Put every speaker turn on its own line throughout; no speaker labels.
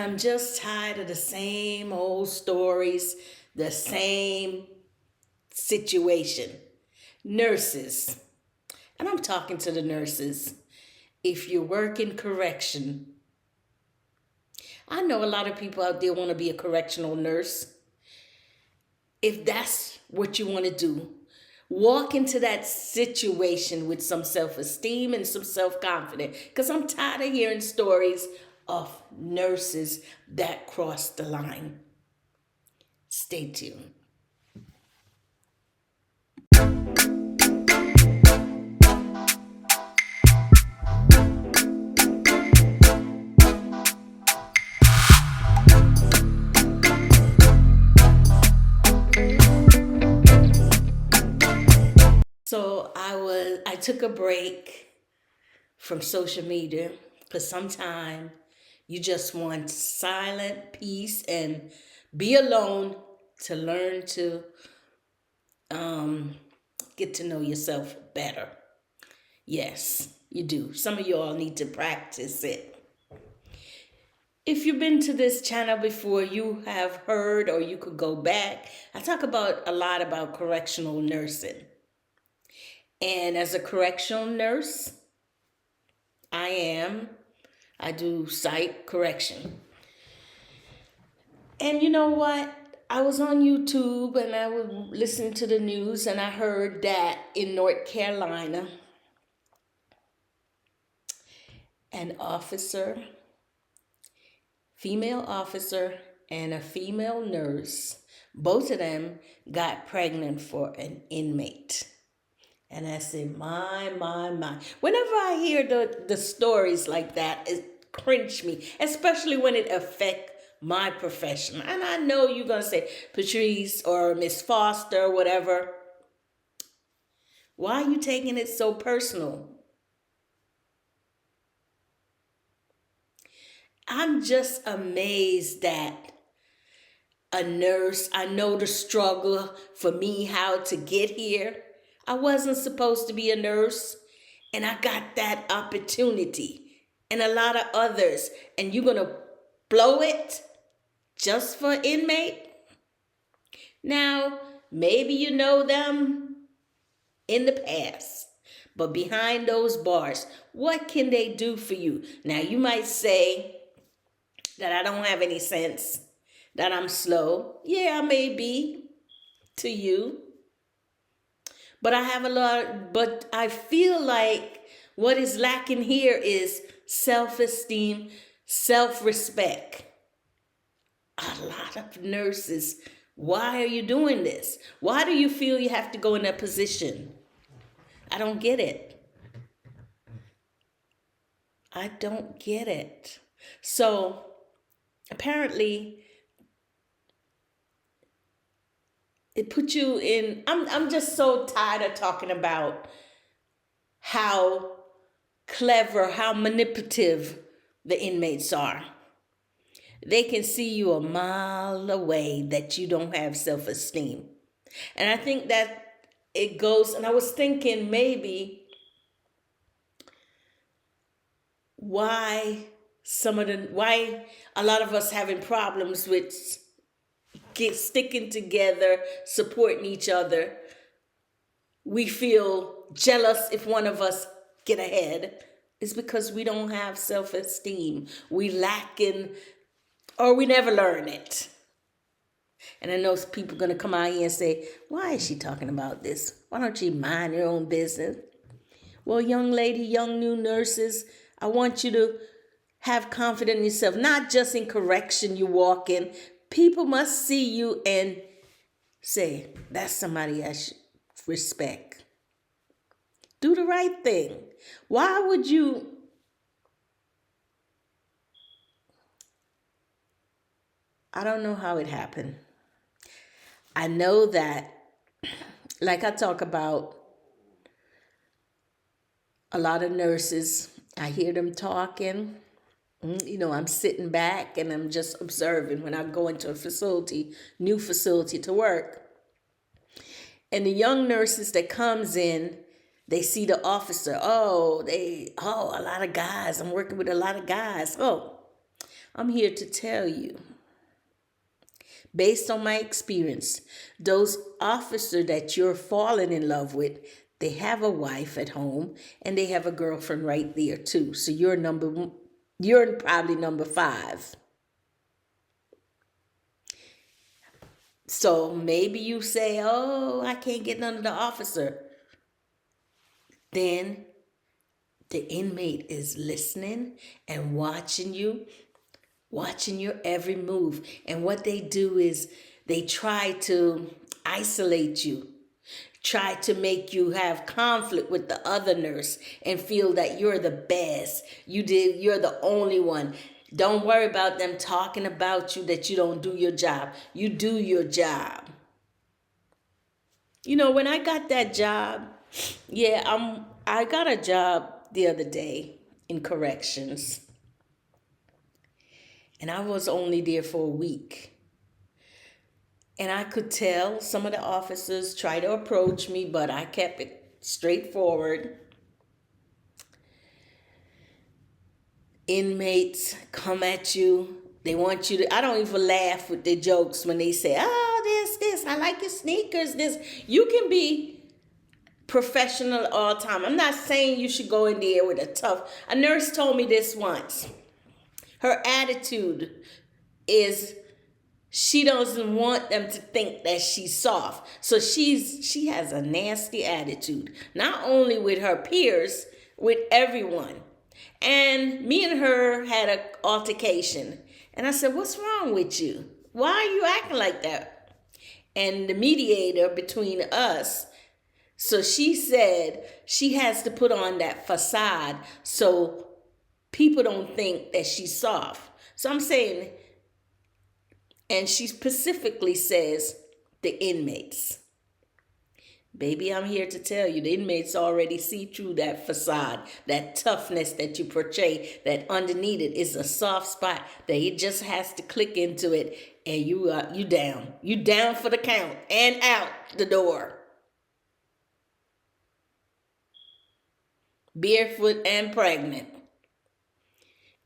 I'm just tired of the same old stories, the same situation. Nurses, and I'm talking to the nurses. If you work in correction, I know a lot of people out there want to be a correctional nurse. If that's what you want to do, walk into that situation with some self-esteem and some self-confidence. Because I'm tired of hearing stories of nurses that cross the line. Stay tuned. So I took a break from social media because sometimes you just want silent peace and be alone to learn to um, get to know yourself better. Yes, you do. Some of you all need to practice it. If you've been to this channel before, you have heard or you could go back. I talk about a lot about correctional nursing. And as a correctional nurse, I do psych correction. And you know what? I was on YouTube and I was listening to the news and I heard that in North Carolina, an officer, female officer, and a female nurse, both of them got pregnant for an inmate. And I said, my. Whenever I hear the stories like that, it cringe me, especially when it affects my profession. And I know you're going to say, Patrice or Miss Foster or whatever. Why are you taking it so personal? I'm just amazed that a nurse, I know the struggle for me, how to get here. I wasn't supposed to be a nurse, and I got that opportunity, and a lot of others, and you're going to blow it just for inmate? Now, maybe you know them in the past, but behind those bars, what can they do for you? Now, you might say that I don't have any sense, that I'm slow. Yeah, I may be to you. But I feel like what is lacking here is self-esteem, self-respect. A lot of nurses, why are you doing this? Why do you feel you have to go in that position? I don't get it. I don't get it. So apparently it put you in, I'm just so tired of talking about how clever, how manipulative the inmates are. They can see you a mile away that you don't have self-esteem. And I think that it goes, and I was thinking maybe why why a lot of us having problems with sticking together, supporting each other. We feel jealous if one of us get ahead. It's because we don't have self-esteem. We lack in, or we never learn it. And I know people are going to come out here and say, why is she talking about this? Why don't you mind your own business? Well, young lady, young new nurses, I want you to have confidence in yourself, not just in correction you walk in. People must see you and say, that's somebody I should respect. Do the right thing. Why would you? I don't know how it happened. I know that, like I talk about a lot of nurses, I hear them talking. I'm sitting back and I'm just observing when I go into a facility, new facility to work. And the young nurses that comes in, they see the officer. A lot of guys. I'm working with a lot of guys. Oh, I'm here to tell you, based on my experience, those officers that you're falling in love with, they have a wife at home and they have a girlfriend right there too. So you're probably number 5. So maybe you say, oh, I can't get none of the officer. Then the inmate is listening and watching your every move. And what they do is they try to isolate you, try to make you have conflict with the other nurse and feel that you're the best. You're the only one. Don't worry about them talking about you, that you don't do your job. You do your job. When I got that job, I got a job the other day in corrections. And I was only there for a week. And I could tell some of the officers tried to approach me, but I kept it straightforward. Inmates come at you. They want you to, I don't even laugh with their jokes when they say, oh, this, I like your sneakers, this. You can be professional all the time. I'm not saying you should go in there with a nurse told me this once. Her attitude is she doesn't want them to think that she's soft. So she has a nasty attitude, not only with her peers, with everyone. And me and her had an altercation. And I said, what's wrong with you? Why are you acting like that? And the mediator between us, so she said she has to put on that facade so people don't think that she's soft. So I'm saying, and she specifically says the inmates. Baby, I'm here to tell you, the inmates already see through that facade, that toughness that you portray, that underneath it is a soft spot, that it just has to click into it, and you down. You down for the count and out the door. Barefoot and pregnant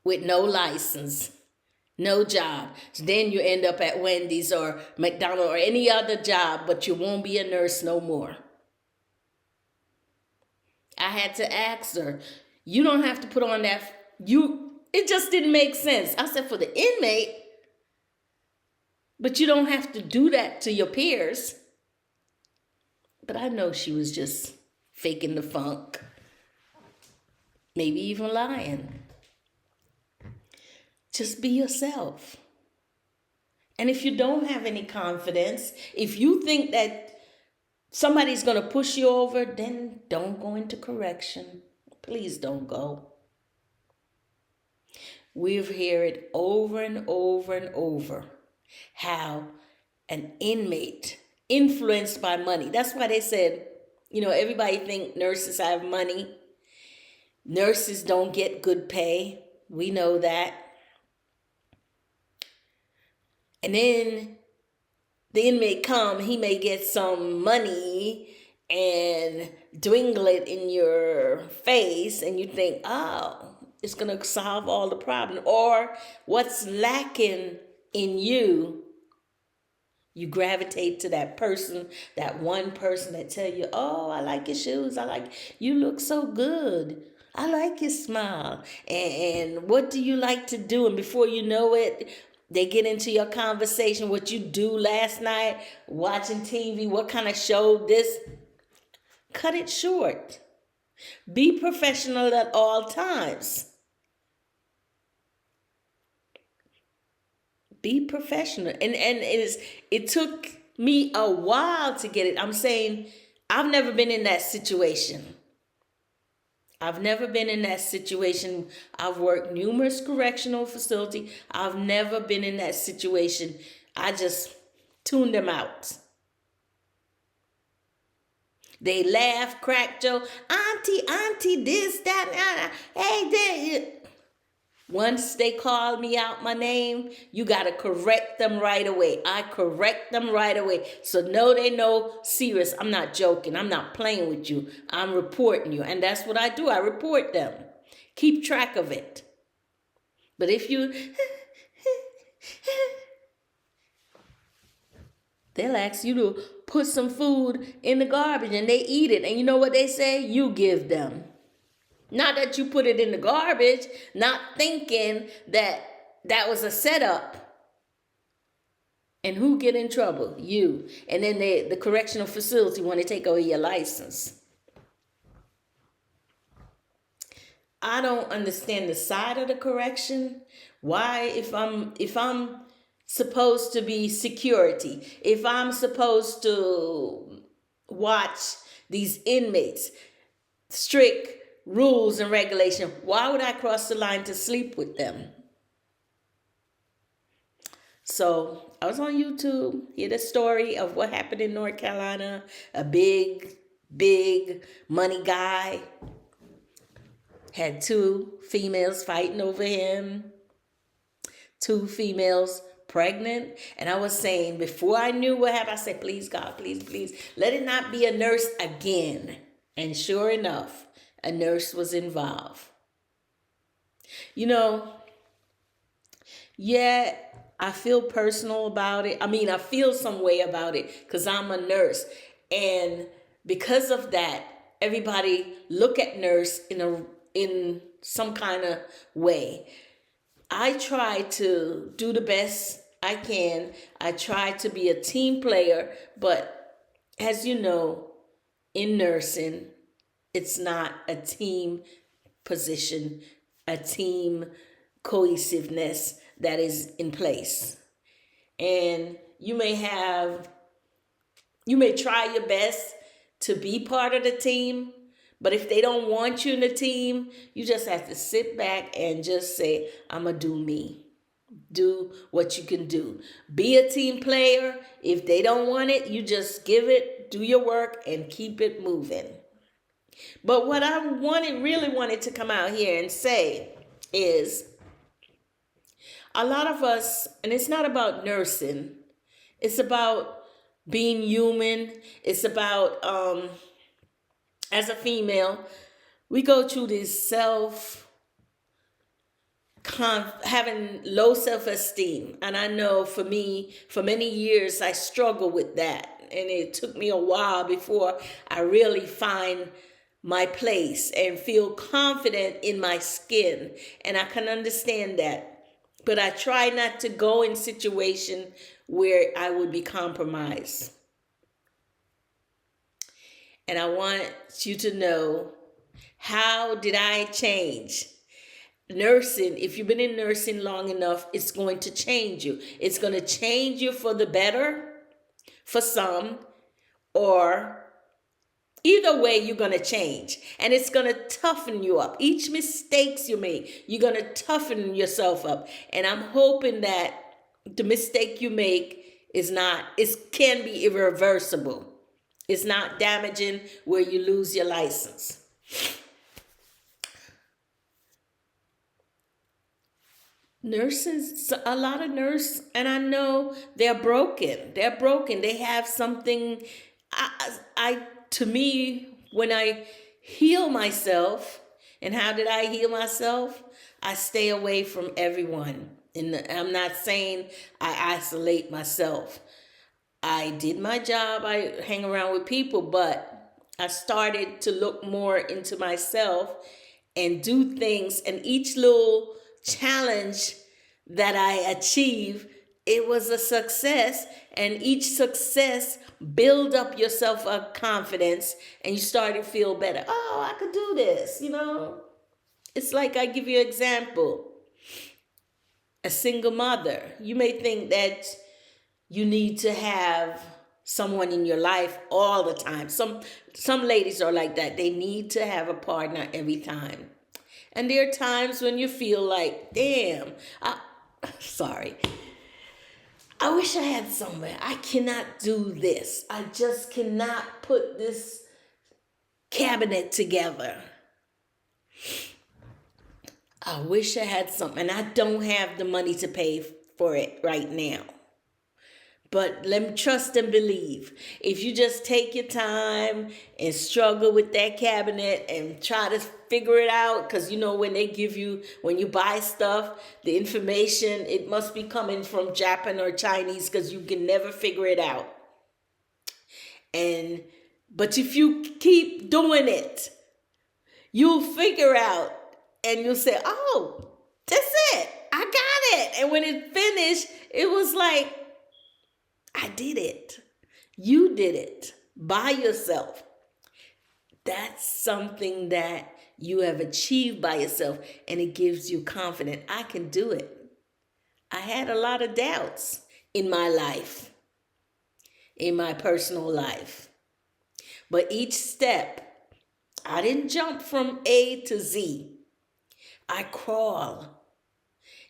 with no license. No job. So then you end up at Wendy's or McDonald's or any other job, but you won't be a nurse no more. I had to ask her, you don't have to put on that. It just didn't make sense. I said, for the inmate, but you don't have to do that to your peers. But I know she was just faking the funk. Maybe even lying. Just be yourself. And if you don't have any confidence, if you think that somebody's going to push you over, then don't go into correction. Please don't go. We've heard it over and over and over how an inmate influenced by money. That's why they said, everybody think nurses have money. Nurses don't get good pay. We know that. And then the inmate he may get some money and dwindle it in your face, and you think, oh, it's going to solve all the problem. Or what's lacking in you, you gravitate to that person, that one person that tell you, oh, I like your shoes. You look so good. I like your smile. And what do you like to do? And before you know it, they get into your conversation, what you do last night, watching TV, what kind of show this. Cut it short. Be professional at all times. Be professional. And it took me a while to get it. I'm saying I've never been in that situation. I've never been in that situation. I've worked numerous correctional facilities. I've never been in that situation. I just tuned them out. They laugh, crack joke, auntie, this, that, hey, there. Once they call me out my name, you got to correct them right away. I correct them right away. So they know serious. I'm not joking. I'm not playing with you. I'm reporting you. And that's what I do. I report them. Keep track of it. But if you, They'll ask you to put some food in the garbage and they eat it. And you know what they say? You give them. Not that you put it in the garbage, not thinking that that was a setup. And who get in trouble? You. And then the correctional facility want to take away your license. I don't understand the side of the correction. Why, if I'm supposed to be security, if I'm supposed to watch these inmates, strict rules and regulation, why would I cross the line to sleep with them? So I was on YouTube, hear the story of what happened in North Carolina. A big money guy had two females fighting over him, two females pregnant. And I was saying, before I knew what happened, I said, please, God, please, let it not be a nurse again. And sure enough, a nurse was involved. You know, yeah, I feel personal about it. I mean, I feel some way about it because I'm a nurse. And because of that, everybody look at nurse in some kind of way. I try to do the best I can. I try to be a team player, but as you know, in nursing, it's not a team position, a team cohesiveness that is in place. And you may try your best to be part of the team, but if they don't want you in the team, you just have to sit back and just say, I'm going to do me. Do what you can do. Be a team player. If they don't want it, you just give it, do your work, and keep it moving. But what I really wanted to come out here and say is, a lot of us, and it's not about nursing, it's about being human. It's about, as a female, we go through this having low self-esteem. And I know for me, for many years, I struggled with that. And it took me a while before I really find my place and feel confident in my skin. And I can understand that. But I try not to go in situation where I would be compromised. And I want you to know, how did I change? Nursing, if you've been in nursing long enough, it's going to change you. It's going to change you for the better, for some, or either way, you're going to change. And it's going to toughen you up. Each mistakes you make, you're going to toughen yourself up. And I'm hoping that the mistake you make can be irreversible. It's not damaging where you lose your license. Nurses, a lot of nurses, and I know they're broken. They're broken. They have something. To me, when I heal myself, and how did I heal myself? I stay away from everyone. And I'm not saying I isolate myself. I did my job. I hang around with people, but I started to look more into myself and do things. And each little challenge that I achieved, it was a success. And each success build up your self-confidence, and you start to feel better. Oh, I could do this, It's like, I give you an example. A single mother. You may think that you need to have someone in your life all the time. Some ladies are like that. They need to have a partner every time. And there are times when you feel like, damn, I wish I had somewhere. I cannot do this. I just cannot put this cabinet together. I wish I had something. And I don't have the money to pay for it right now. But let me trust and believe. If you just take your time and struggle with that cabinet and try to figure it out, because when you buy stuff, the information, it must be coming from Japan or Chinese, because you can never figure it out. And but if you keep doing it, you'll figure out and you'll say, oh, that's it. I got it. And when it finished, it was like, I did it. You did it by yourself. That's something that you have achieved by yourself, and it gives you confidence. I can do it. I had a lot of doubts in my life, in my personal life. But each step, I didn't jump from A to Z. I crawl.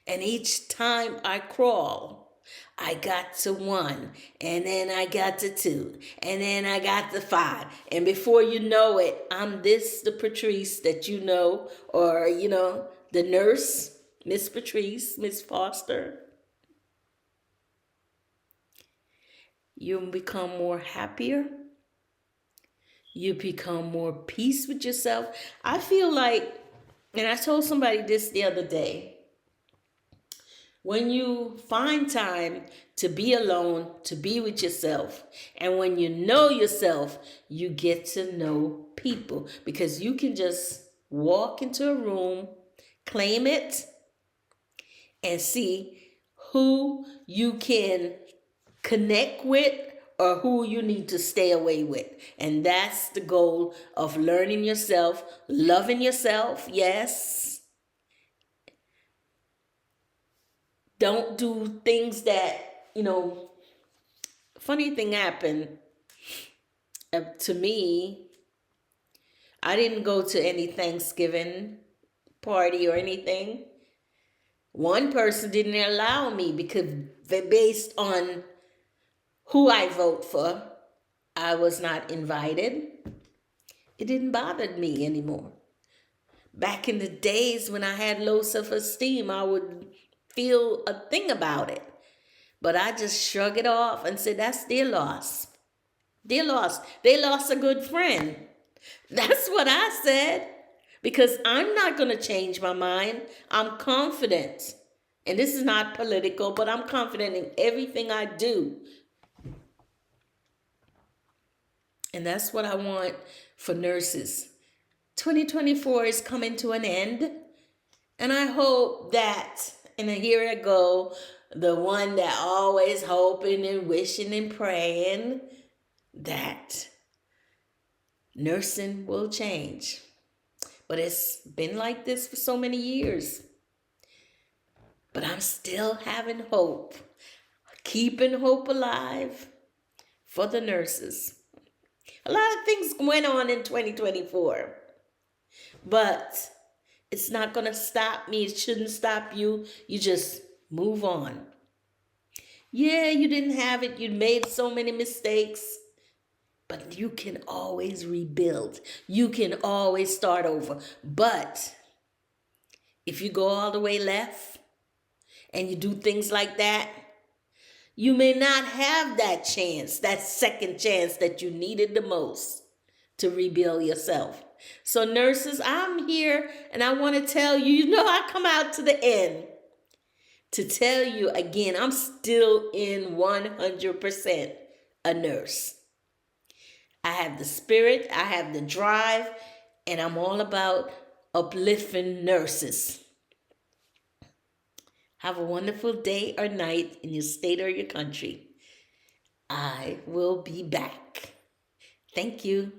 And each time I crawl, I got to 1, and then I got to 2, and then I got to 5. And before you know it, I'm the Patrice that you know, or, the nurse, Miss Patrice, Miss Foster. You become more happier. You become more peace with yourself. I feel like, and I told somebody this the other day, when you find time to be alone, to be with yourself, and when you know yourself, you get to know people, because you can just walk into a room, claim it, and see who you can connect with or who you need to stay away with. And that's the goal of learning yourself, loving yourself, yes. Don't do things that, funny thing happened to me. I didn't go to any Thanksgiving party or anything. One person didn't allow me because based on who I vote for, I was not invited. It didn't bother me anymore. Back in the days when I had low self-esteem, I would feel a thing about it. But I just shrug it off and say, that's their loss. Their loss. They lost a good friend. That's what I said. Because I'm not going to change my mind. I'm confident. And this is not political, but I'm confident in everything I do. And that's what I want for nurses. 2024 is coming to an end. And I hope that, and here I go, the one that always hoping and wishing and praying that nursing will change. But it's been like this for so many years. But I'm still having hope, keeping hope alive for the nurses. A lot of things went on in 2024, but it's not going to stop me. It shouldn't stop you. You just move on. Yeah, you didn't have it. You made so many mistakes. But you can always rebuild. You can always start over. But if you go all the way left and you do things like that, you may not have that chance, that second chance that you needed the most to rebuild yourself. So nurses, I'm here and I want to tell you, I come out to the end to tell you again, I'm still in 100% a nurse. I have the spirit, I have the drive, and I'm all about uplifting nurses. Have a wonderful day or night in your state or your country. I will be back. Thank you.